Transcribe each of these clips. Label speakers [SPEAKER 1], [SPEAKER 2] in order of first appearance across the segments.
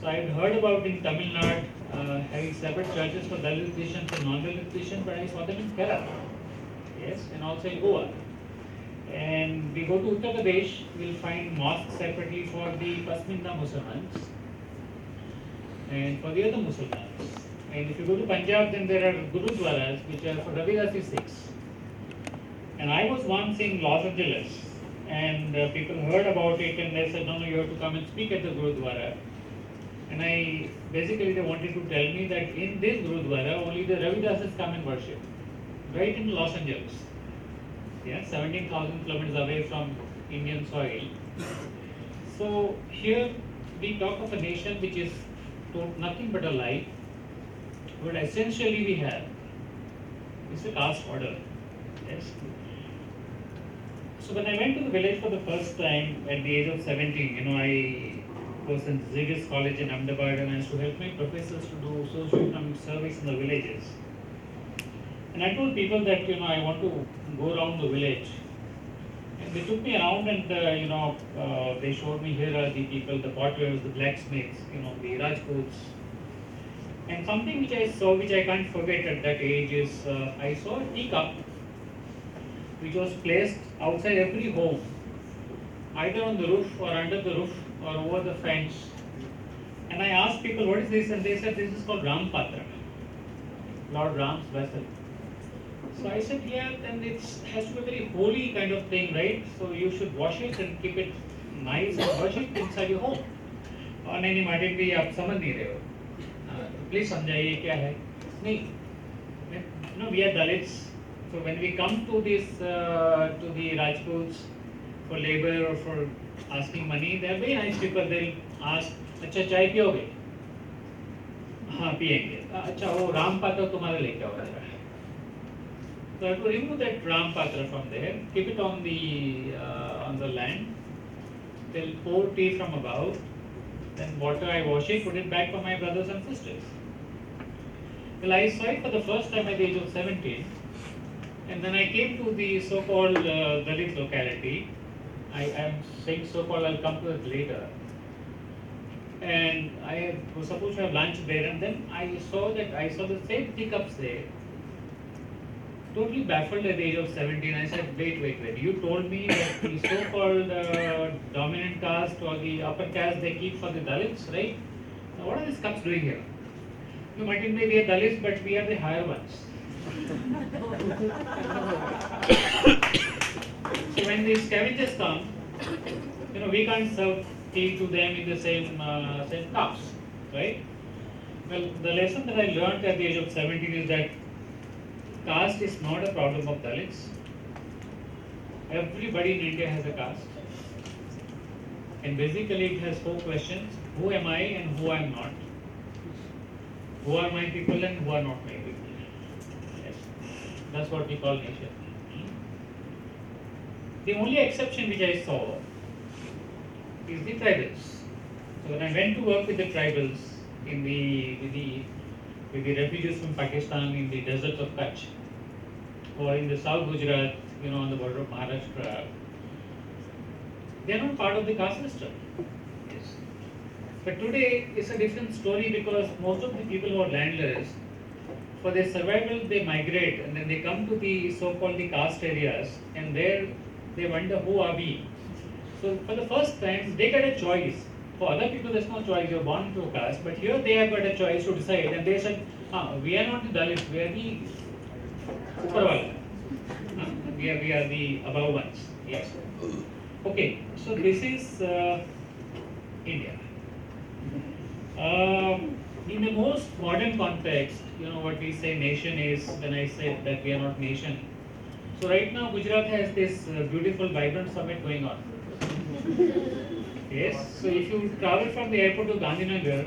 [SPEAKER 1] So I had heard about in Tamil Nadu having separate churches for Dalit Christians and non-Dalit Christians, but I saw them in Kerala, yes, and also in Goa. And we go to Uttar Pradesh, we'll find mosques separately for the Pasminda Muslims and for the other Muslims. And if you go to Punjab, then there are Gurudwaras which are for Ravidasi Sikhs. And I was once in Los Angeles, and people heard about it, and they said, no, you have to come and speak at the Gurudwara. And they wanted to tell me that in this Gurudwara, only the Ravidasis come and worship, right in Los Angeles. Yeah, 17,000 kilometers away from Indian soil. So here we talk of a nation which is nothing but a lie. What essentially we have is a caste order. Yes. So when I went to the village for the first time at the age of 17, I was in Zigis College in Ahmedabad, and I used to help my professors to do socio-economic surveys in the villages. And I told people that I want to go around the village. And they took me around, and they showed me, here are the people, the potwares, the blacksmiths, the Rajputs. And something which I saw, which I can't forget at that age, is I saw a teacup which was placed outside every home, either on the roof or under the roof or over the fence. And I asked people, what is this? And they said, this is called Ram Patra, Lord Ram's vessel. So I said, yeah, then it has to be a very holy kind of thing, right? So you should wash it and keep it nice and wash it inside your home. और नहीं madam भी आप समझ नहीं रहे हो, please समझाइए क्या है. नहीं, we are Dalits. So when we come to this to the Rajputs for labor or for asking money, they are very nice people. They'll ask, अच्छा चाय पियोगे? हाँ पिएंगे. अच्छा वो राम पात्र तुम्हारे लेके आओ जरा. So I have to remove that Ram Patra from there, keep it on the land, they'll pour tea from above, then water I wash it, put it back for my brothers and sisters. Well, I saw it for the first time at the age of 17, and then I came to the so-called Dalit locality. I am saying so-called, I'll come to it later. And I was supposed to have lunch there, and then I saw the same teacups there. Totally baffled at the age of 17, I said, wait. You told me that the so-called dominant caste or the upper caste they keep for the Dalits, right? Now, what are these cups doing here? You might think we are Dalits, but we are the higher ones. So when these scavengers come, we can't serve tea to them in the same cups, right? Well, the lesson that I learned at the age of 17 is that caste is not a problem of Dalits. Everybody in India has a caste. And basically it has 4 questions. Who am I and who I am not? Who are my people and who are not my people? Yes. That's what we call nation. The only exception which I saw is the tribals. So when I went to work with the tribals in with the refugees from Pakistan in the deserts of Kutch, or in the South Gujarat, on the border of Maharashtra, they are not part of the caste system. Yes. But today it's a different story, because most of the people who are landless, for their survival they migrate, and then they come to the so-called the caste areas, and there they wonder, who are we? So for the first time they get a choice. For other people there's no choice, you're born into a caste, but here they have got a choice to decide, and they said, we are not the Dalits, we are the Upperwala. We are the above ones. Yes. Okay, so this is India. In the most modern context, what we say nation is, when I say that we are not nation. So right now Gujarat has this beautiful vibrant summit going on. Yes, so if you travel from the airport to Gandhinagar,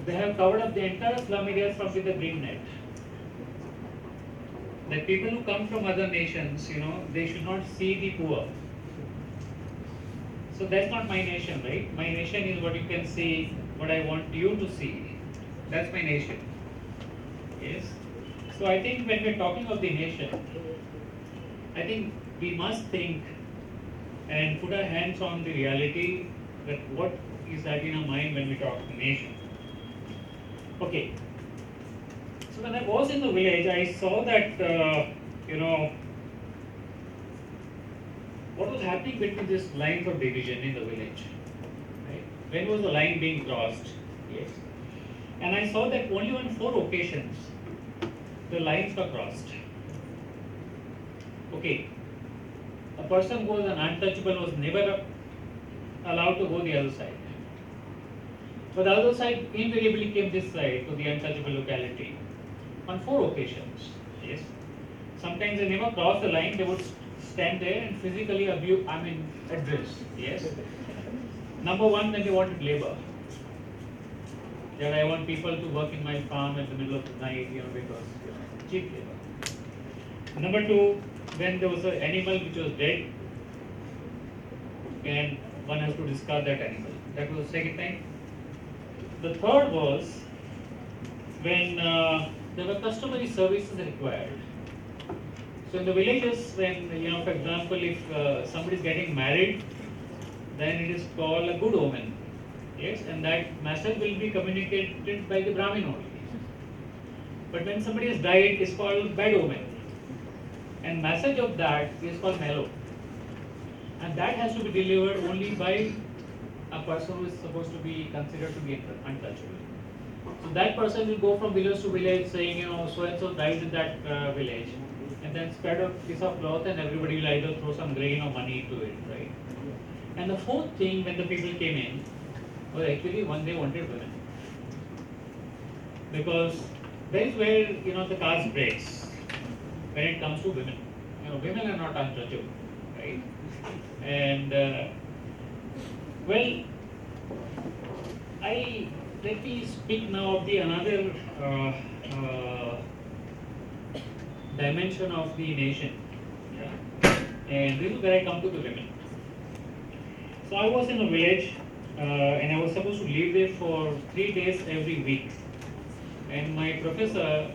[SPEAKER 1] they have covered up the entire slum areas from with the green net. That people who come from other nations, they should not see the poor. So that's not my nation, right? My nation is what you can see, what I want you to see. That's my nation. Yes. So I think when we're talking of the nation, I think we must think and put our hands on the reality that what is that in our mind when we talk nation. Okay. So when I was in the village, I saw that what was happening between these lines of division in the village. Right? When was the line being crossed? Yes. And I saw that only on 4 occasions the lines were crossed. Okay. A person who was an untouchable was never allowed to go the other side. But the other side invariably came this side to the untouchable locality on 4 occasions. Yes. Sometimes they never crossed the line, they would stand there and physically address. Yes. Number one, when they wanted labor. That I want people to work in my farm at the middle of the night, because cheap labor. Number 2, when there was an animal which was dead and one has to discard that animal. That was the second time. The third was when there were customary services required. So in the villages, when, for example, if somebody is getting married, then it is called a good omen. Yes, and that message will be communicated by the Brahmin only. But when somebody has died, it's called bad omen. And message of that is called mellow. And that has to be delivered only by a person who is supposed to be considered to be untouchable. So that person will go from village to village saying, so and so died in that village, and then spread a piece of cloth and everybody will either throw some grain or money to it, right? And the fourth thing when the people came in was actually one they wanted women. Because that is where, the caste breaks when it comes to women. Women are not untouchable, right? And let me speak now of the another dimension of the nation. Yeah? And this is where I come to the women. So I was in a village and I was supposed to live there for 3 days every week. And my professor,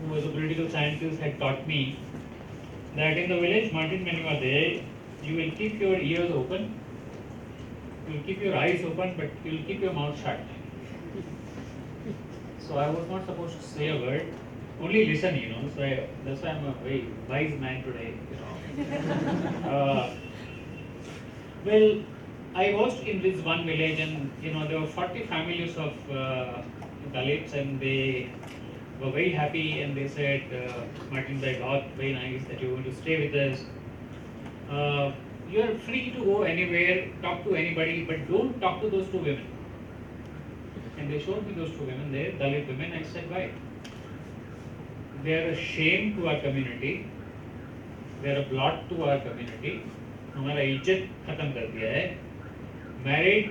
[SPEAKER 1] who was a political scientist, had taught me that in the village, Martin, when you are there, you will keep your ears open, you will keep your eyes open, but you will keep your mouth shut. So I was not supposed to say a word, only listen, So that's why I'm a very wise man today, Well, I was in this one village, and there were 40 families of Dalits, and they were very happy, and they said, Martin, God, very nice that you're going to stay with us. You are free to go anywhere, talk to anybody, but don't talk to those 2 women. And they showed me those 2 women there, Dalit women. I said, why? They are a shame to our community. They are a blot to our community. हमारा इज्जत खत्म कर दिया है. Married,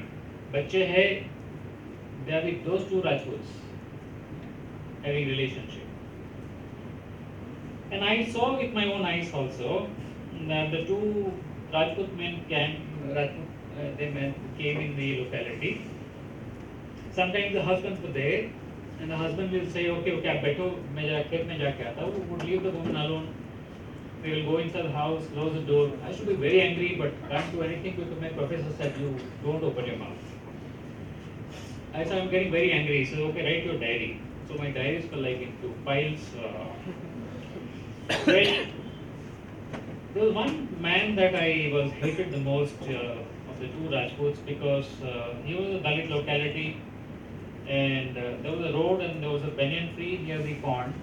[SPEAKER 1] बच्चे हैं. They are with those 2 Rajputs having relationship. And I saw with my own eyes also that the 2 Rajput men came in the locality. Sometimes the husbands were there, and the husband will say, okay, आप बैठो, मैं खेत में जाके आता हूँ. Would leave the woman alone. They will go inside the house, close the door. I should be very angry, but can't do anything because my professor said, you don't open your mouth. I said, I'm getting very angry. He said, okay, write your diary. So my diaries were like into piles. Well, there was one man that I was hated the most of the 2 Rajputs because he was a Dalit locality, and there was a road and there was a banyan tree near the pond,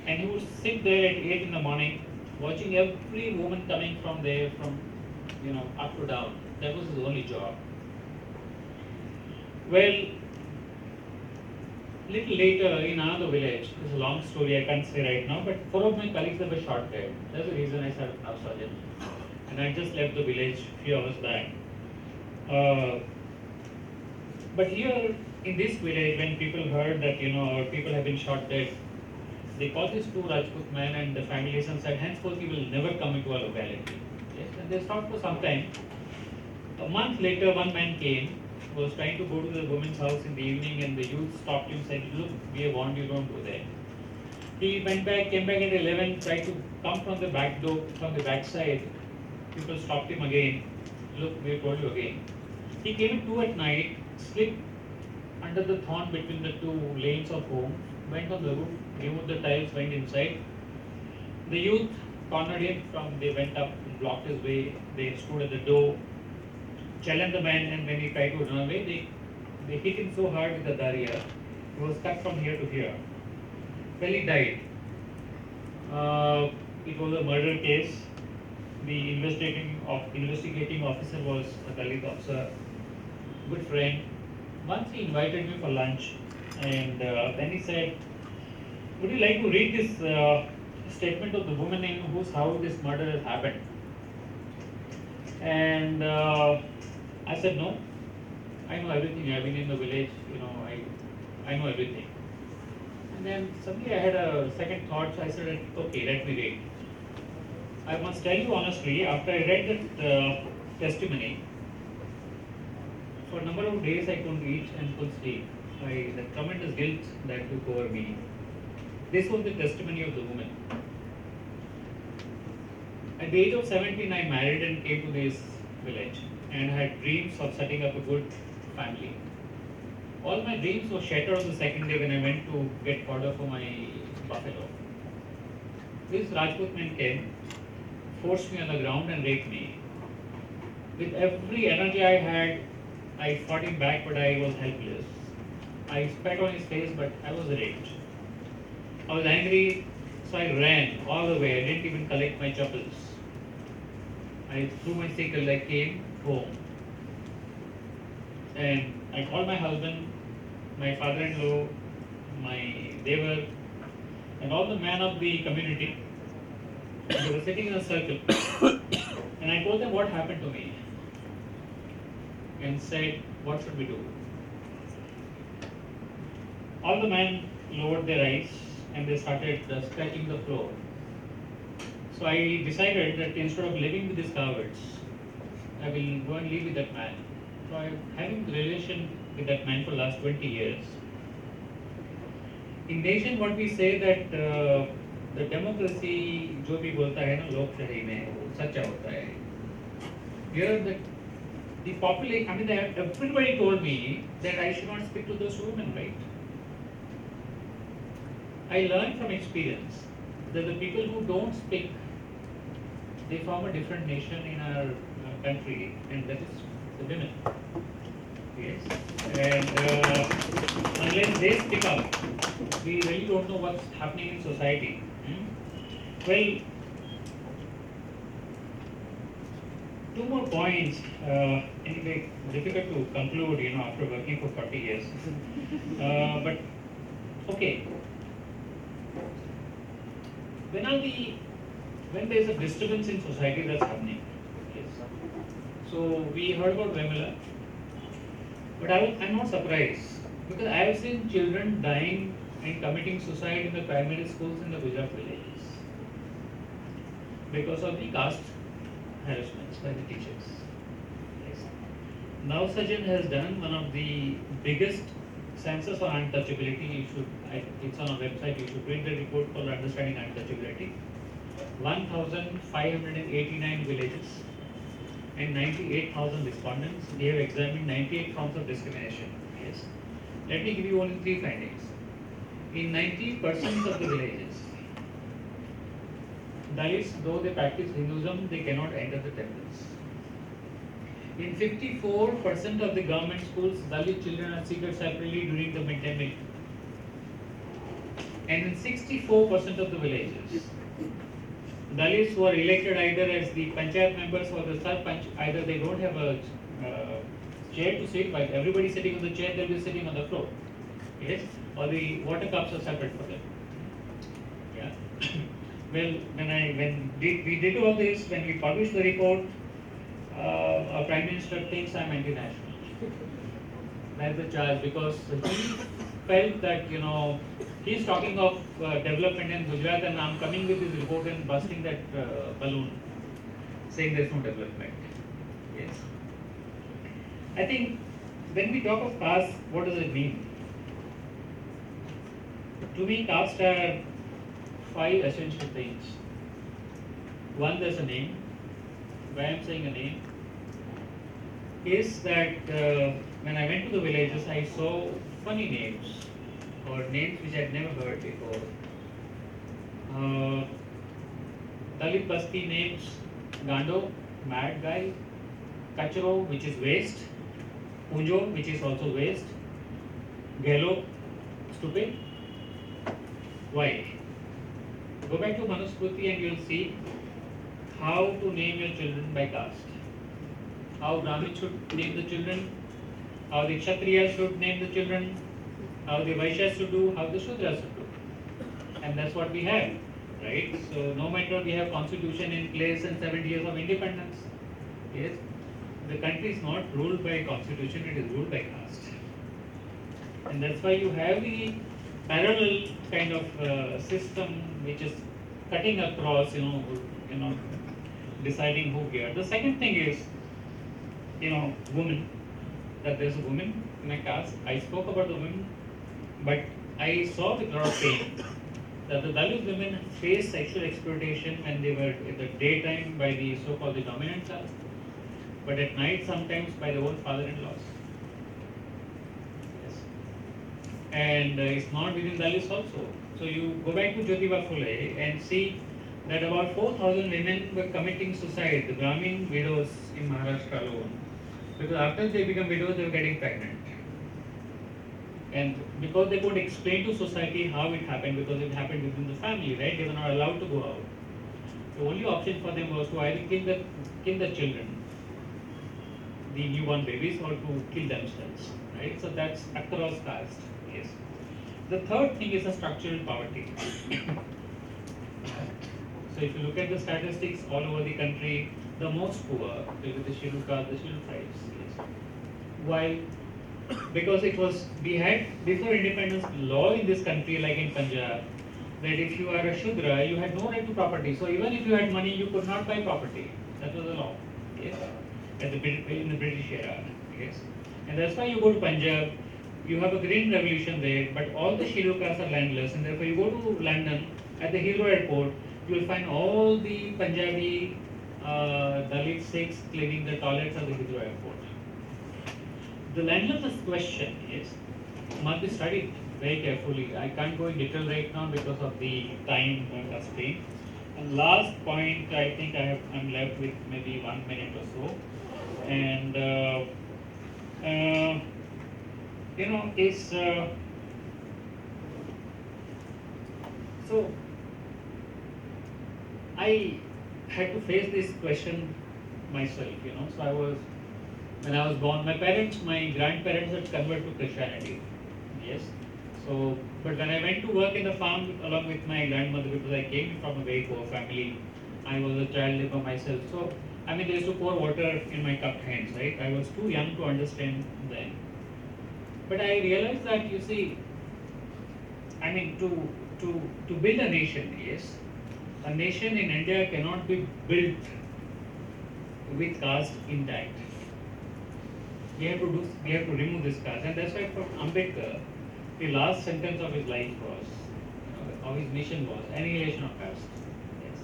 [SPEAKER 1] and he would sit there at 8 in the morning watching every woman coming from there from up to down. That was his only job. Well, little later in another village, it's a long story, I can't say right now, but 4 of my colleagues were shot dead. That's the reason I started Navsarjan. And I just left the village a few hours back. But here in this village, when people heard that our people have been shot dead, they called these 2 Rajput men and the families and said, henceforth you will never come into our locality. Yes, and they stopped for some time. A month later, one man came, was trying to go to the woman's house in the evening, and the youth stopped him and said, look, we have warned you, don't go there. He went back, came back at 11, tried to come from the back door, from the back side. People stopped him again. Look, we have told you again. He came at 2 at night, slipped under the thorn between the two lanes of home, went on the roof, removed the tiles, went inside. The youth cornered him they went up, blocked his way, they stood at the door, challenged the man, and when he tried to run away, they hit him so hard with the daria, he was cut from here to here. Well, he died. It was a murder case. The investigating officer was a Dalit officer, good friend. Once he invited me for lunch, and then he said, "Would you like to read this statement of the woman in whose house this murder has happened?" And I said, "No, I know everything. I've been in the village. I know everything." And then suddenly I had a second thought. So I said, "Okay, let me read." I must tell you honestly, after I read that testimony, for a number of days I couldn't eat and couldn't sleep. The tremendous guilt that took over me. This was the testimony of the woman. At the age of 17, I married and came to this village and had dreams of setting up a good family. All my dreams were shattered on the second day when I went to get fodder for my buffalo. This Rajput man came, forced me on the ground and raped me. With every energy I had, I fought him back, but I was helpless. I spat on his face, but I was raped. I was angry, so I ran all the way. I didn't even collect my chappals. I threw my sickle, I came home. And I called my husband, my father-in-law, my neighbor, and all the men of the community. They were sitting in a circle. And I told them what happened to me. And said, "What should we do?" All the men lowered their eyes and they started scratching the floor. So I decided that instead of living with these cowards, I will go and live with that man. So I'm having a relation with that man for the last 20 years. In nation, what we say that the democracy, जो भी बोलता है ना लोकशाही में, वो सच्चा होता है. Here the population, everybody told me that I should not speak to those women, right? I learned from experience that the people who don't speak, they form a different nation in our country, and that is the women. Yes, and unless they speak up, we really don't know what's happening in society. Well, two more points. Anyway, difficult to conclude, after working for 40 years. But okay. When there is a disturbance in society that's happening, yes. So we heard about Vemela, but I'm not surprised because I have seen children dying and committing suicide in the primary schools in the Gujarat villages because of the caste harassments by the teachers. Yes. Navsarjan has done one of the biggest census on untouchability. It's on our website. You should read the report called Understanding Untouchability. 1,589 villages and 98,000 respondents. We have examined 98 forms of discrimination. Yes. Let me give you only 3 findings. In 90% of the villages, Dalits, though they practice Hinduism, they cannot enter the temples. In 54% of the government schools, Dalit children are seated separately during the midday meal. And in 64% of the villages, Dalits who are elected either as the panchayat members or the sarpanch, either they don't have a chair to sit, while everybody sitting on the chair, they'll be sitting on the floor. Yes? Or the water cups are separate for them. Yeah. Well, when we did all this, when we published the report, our Prime Minister thinks I'm anti-national. That's the charge, because he felt that, he's talking of development in Gujarat, and I'm coming with his report and busting that balloon, saying there's no development. Yes. I think when we talk of caste, what does it mean? To me, caste are 5 essential things. One, there's a name. Why I'm saying a name? is that when I went to the villages, I saw funny names or names which I had never heard before. Uh, Dalit Basti names: Gando, mad guy; Kacharo, which is waste; Punjo, which is also waste; Gelo, stupid. Why? Go back to Manusmriti and you'll see how to name your children by caste. How Brahmin should name the children, how the Kshatriyas should name the children, how the Vaishyas should do, how the Shudras should do. And that's what we have, right? So no matter we have constitution in place and 70 years of independence, yes, the country is not ruled by constitution, it is ruled by caste. And that's why you have the parallel kind of system which is cutting across, deciding who here. The second thing is, women, that there's a woman in a caste. I spoke about the women, but I saw with a lot of pain that the Dalit women faced sexual exploitation when they were in the daytime by the so-called the dominant caste, but at night sometimes by their own father-in-laws. Yes. And it's not within Dalits also. So you go back to Jyotiba Phule and see that about 4,000 women were committing suicide, the Brahmin widows in Maharashtra alone. Because after they become widows, they were getting pregnant. And because they could explain to society how it happened, because it happened within the family, right? They were not allowed to go out. The only option for them was to either kill the children, the newborn babies, or to kill themselves, right? So that's across caste, yes. The third thing is the structural poverty. So if you look at the statistics all over the country, the most poor will be the scheduled caste, the scheduled tribes. Yes. Why? Because we had before independence law in this country, like in Punjab, that if you are a Shudra, you had no right to property. So even if you had money, you could not buy property. That was the law. Yes. In the British era. Yes. And that's why you go to Punjab, you have a green revolution there, but all the scheduled castes are landless, and therefore you go to London at the Heathrow airport, you will find all the Punjabi Dalit Sikhs cleaning the toilets at the Heathrow airport. The landlessness question must be studied very carefully. I can't go in detail right now because of the time constraint. And last point, I think I'm left with maybe 1 minute or so. And is so I had to face this question myself. So when I was born, my grandparents had converted to Christianity. Yes. So, but when I went to work in the farm along with my grandmother, because I came from a very poor family, I was a child labor myself. So, they used to pour water in my cupped hands, right? I was too young to understand then. But I realized that, to build a nation, yes, a nation in India cannot be built with caste intact. We have to remove this caste, and that's why for Ambedkar, the last sentence of his life was, of his mission was annihilation of caste. Yes.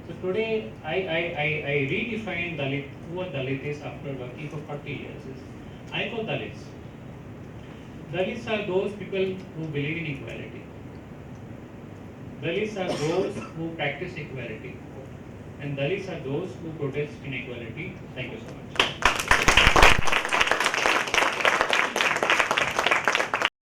[SPEAKER 1] So today, I redefine Dalit, who a Dalit is after working for 40 years. I call Dalits. Dalits are those people who believe in equality. Dalits are those who practice equality. And Dalits are those who protest inequality. Thank you so much.